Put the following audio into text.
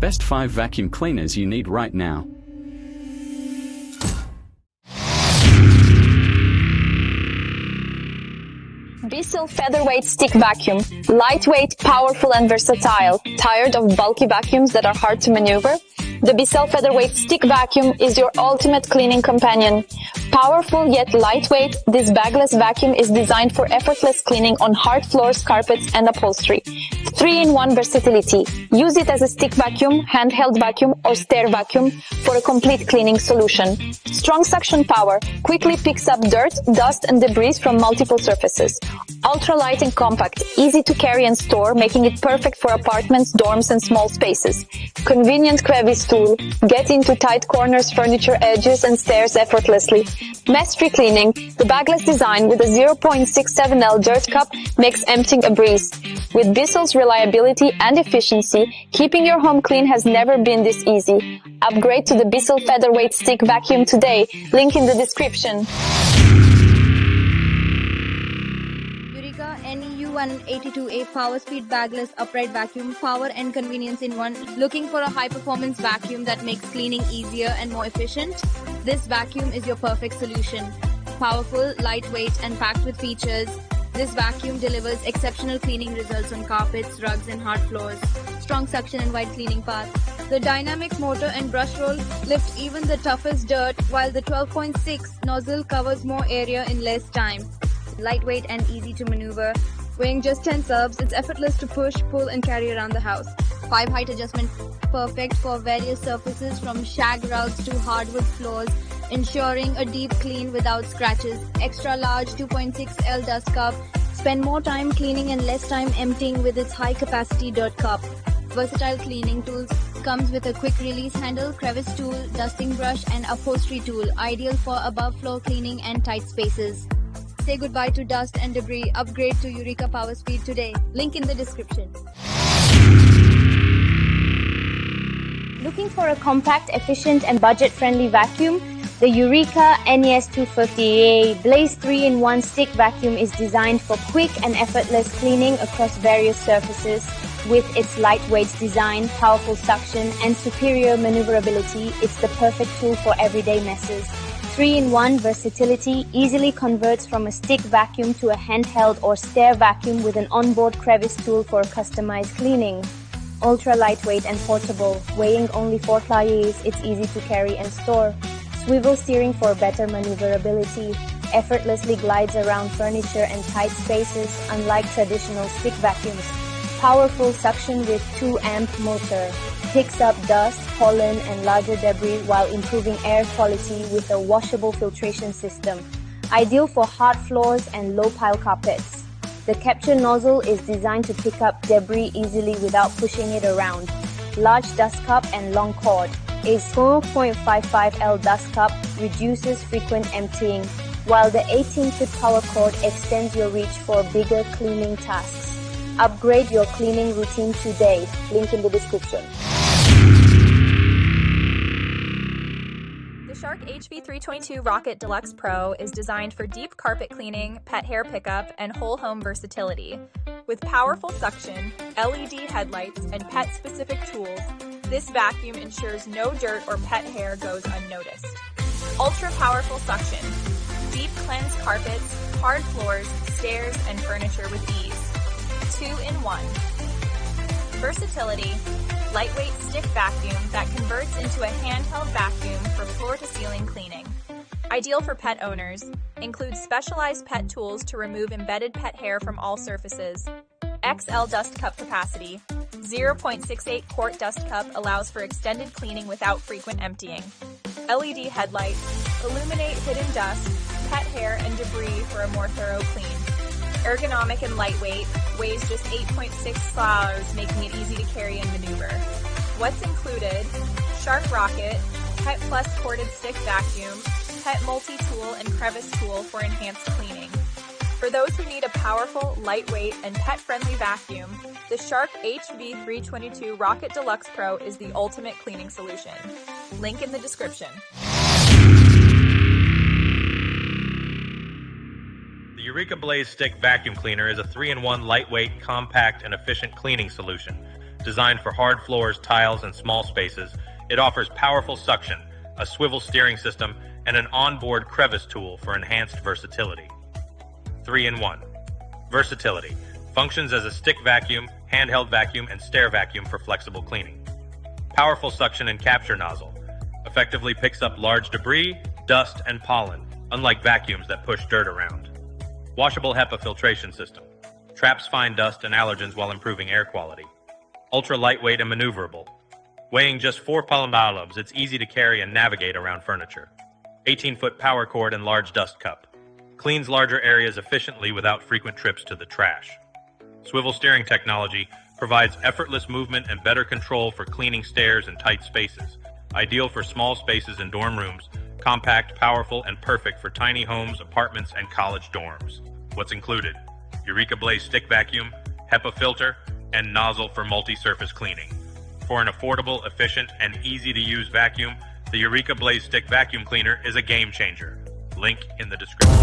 best 5 vacuum cleaners you need right now. Bissell Featherweight Stick Vacuum. Lightweight, powerful and versatile. Tired of bulky vacuums that are hard to maneuver? The Bissell Featherweight Stick Vacuum is your ultimate cleaning companion. Powerful yet lightweight, this bagless vacuum is designed for effortless cleaning on hard floors, carpets, and upholstery. 3-in-1 versatility. Use it as a stick vacuum, handheld vacuum, or stair vacuum for a complete cleaning solution. Strong suction power quickly picks up dirt, dust, and debris from multiple surfaces. Ultra light and compact, easy to carry and store, making it perfect for apartments, dorms, and small spaces. Convenient crevice tool. Get into tight corners, furniture edges, and stairs effortlessly. Mess-free cleaning. The bagless design with a 0.67L dirt cup makes emptying a breeze. With Bissell's reliability and efficiency, keeping your home clean has never been this easy. Upgrade to the Bissell Featherweight Stick Vacuum today. Link in the description. Eureka NEU182A PowerSpeed bagless upright vacuum, power and convenience in one. Looking for a high-performance vacuum that makes cleaning easier and more efficient? This vacuum is your perfect solution. Powerful, lightweight, and packed with features, this vacuum delivers exceptional cleaning results on carpets, rugs, and hard floors. Strong suction and wide cleaning path. The dynamic motor and brush roll lift even the toughest dirt, while the 12.6 nozzle covers more area in less time. Lightweight and easy to maneuver. Weighing just 10 subs, it's effortless to push, pull, and carry around the house. 5 height adjustment, perfect for various surfaces from shag rugs to hardwood floors, ensuring a deep clean without scratches. Extra large 2.6L dust cup. Spend more time cleaning and less time emptying with its high capacity dirt cup. Versatile cleaning tools. Comes with a quick release handle, crevice tool, dusting brush, and upholstery tool. Ideal for above floor cleaning and tight spaces. Say goodbye to dust and debris. Upgrade to Eureka PowerSpeed today. Link in the description. Looking for a compact, efficient, and budget-friendly vacuum? The Eureka NES250A Blaze 3-in-1 Stick Vacuum is designed for quick and effortless cleaning across various surfaces. With its lightweight design, powerful suction, and superior maneuverability, it's the perfect tool for everyday messes. 3-in-1 versatility easily converts from a stick vacuum to a handheld or stair vacuum with an onboard crevice tool for customized cleaning. Ultra lightweight and portable, weighing only 4 kg, it's easy to carry and store. Swivel steering for better maneuverability, effortlessly glides around furniture and tight spaces unlike traditional stick vacuums. Powerful suction with 2-amp motor, picks up dust, pollen, and larger debris while improving air quality with a washable filtration system. Ideal for hard floors and low-pile carpets. The capture nozzle is designed to pick up debris easily without pushing it around. Large dust cup and long cord. A 4.55L dust cup reduces frequent emptying, while the 18-foot power cord extends your reach for bigger cleaning tasks. Upgrade your cleaning routine today. Link in the description. The Shark HV322 Rocket Deluxe Pro is designed for deep carpet cleaning, pet hair pickup, and whole home versatility. With powerful suction, LED headlights, and pet-specific tools, this vacuum ensures no dirt or pet hair goes unnoticed. Ultra-powerful suction. Deep cleanse carpets, hard floors, stairs, and furniture with ease. 2-in-1. Versatility. Lightweight stick vacuum that converts into a handheld vacuum for floor-to-ceiling cleaning. Ideal for pet owners. Includes specialized pet tools to remove embedded pet hair from all surfaces. XL dust cup capacity. 0.68 quart dust cup allows for extended cleaning without frequent emptying. LED headlights. Illuminate hidden dust, pet hair, and debris for a more thorough clean. Ergonomic and lightweight, weighs just 8.6 kilos, making it easy to carry and maneuver. What's included? Shark Rocket, Pet Plus corded stick vacuum, Pet multi-tool and crevice tool for enhanced cleaning. For those who need a powerful, lightweight, and pet-friendly vacuum, the Shark HV322 Rocket Deluxe Pro is the ultimate cleaning solution. Link in the description. The Eureka Blaze Stick Vacuum Cleaner is a 3-in-1 lightweight, compact, and efficient cleaning solution. Designed for hard floors, tiles, and small spaces, it offers powerful suction, a swivel steering system, and an onboard crevice tool for enhanced versatility. 3-in-1. Versatility. Functions as a stick vacuum, handheld vacuum, and stair vacuum for flexible cleaning. Powerful suction and capture nozzle. Effectively picks up large debris, dust, and pollen, unlike vacuums that push dirt around. Washable HEPA filtration system. Traps fine dust and allergens while improving air quality. Ultra lightweight and maneuverable. Weighing just 4 pounds, it's easy to carry and navigate around furniture. 18-foot power cord and large dust cup. Cleans larger areas efficiently without frequent trips to the trash. Swivel steering technology provides effortless movement and better control for cleaning stairs and tight spaces. Ideal for small spaces and dorm rooms, compact, powerful, and perfect for tiny homes, apartments, and college dorms. What's included? Eureka Blaze stick vacuum, HEPA filter, and nozzle for multi-surface cleaning. For an affordable, efficient, and easy-to-use vacuum, the Eureka Blaze stick vacuum cleaner is a game changer. Link in the description.